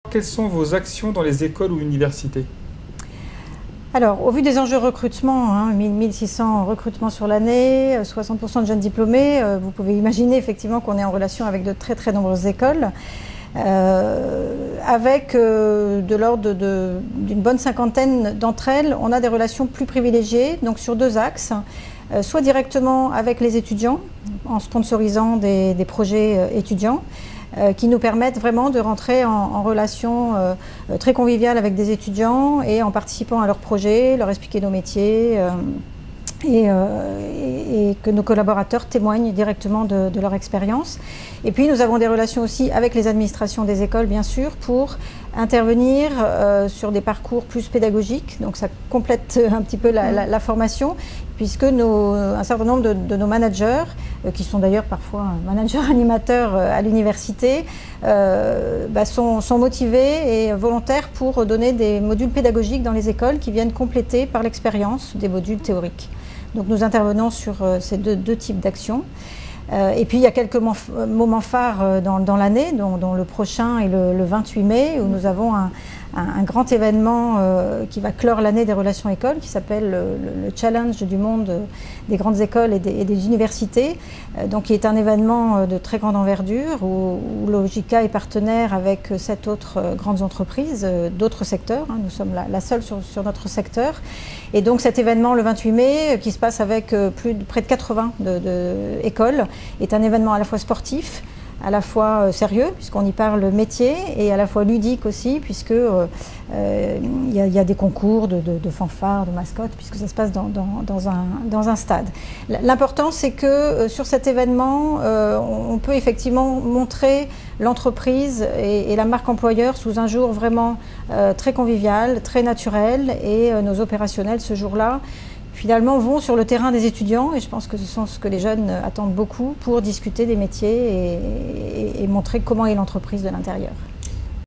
Quelles sont vos actions dans les écoles ou universités? Alors, au vu des enjeux recrutement, 1600 recrutements sur l'année, 60% de jeunes diplômés, vous pouvez imaginer effectivement qu'on est en relation avec de très très nombreuses écoles, avec de l'ordre d'une bonne cinquantaine d'entre elles, on a des relations plus privilégiées, donc sur deux axes, soit directement avec les étudiants, en sponsorisant des projets étudiants, qui nous permettent vraiment de rentrer en relation très conviviale avec des étudiants et en participant à leurs projets, leur expliquer nos métiers et que nos collaborateurs témoignent directement de leur expérience. Et puis nous avons des relations aussi avec les administrations des écoles, bien sûr, pour intervenir sur des parcours plus pédagogiques. Donc ça complète un petit peu la formation, puisque un certain nombre de nos managers, qui sont d'ailleurs parfois managers animateurs à l'université, sont motivés et volontaires pour donner des modules pédagogiques dans les écoles qui viennent compléter par l'expérience des modules théoriques. Donc nous intervenons sur ces deux types d'actions. Et puis il y a quelques moments phares dans l'année, dont le prochain est le 28 mai, où nous avons un grand événement qui va clore l'année des relations écoles, qui s'appelle le Challenge du monde des grandes écoles et des universités, donc qui est un événement de très grande envergure, où Logica est partenaire avec 7 autres grandes entreprises d'autres secteurs. Nous sommes la seule sur notre secteur. Et donc cet événement le 28 mai, qui se passe avec près de 80 écoles, est un événement à la fois sportif, à la fois sérieux, puisqu'on y parle métier, et à la fois ludique aussi, puisque il y a des concours de fanfares, de mascottes, puisque ça se passe dans un stade. L'important, c'est que sur cet événement, on peut effectivement montrer l'entreprise et la marque employeur sous un jour vraiment très convivial, très naturel, et nos opérationnels ce jour-là finalement vont sur le terrain des étudiants, et je pense que ce sont ce que les jeunes attendent beaucoup pour discuter des métiers et montrer comment est l'entreprise de l'intérieur.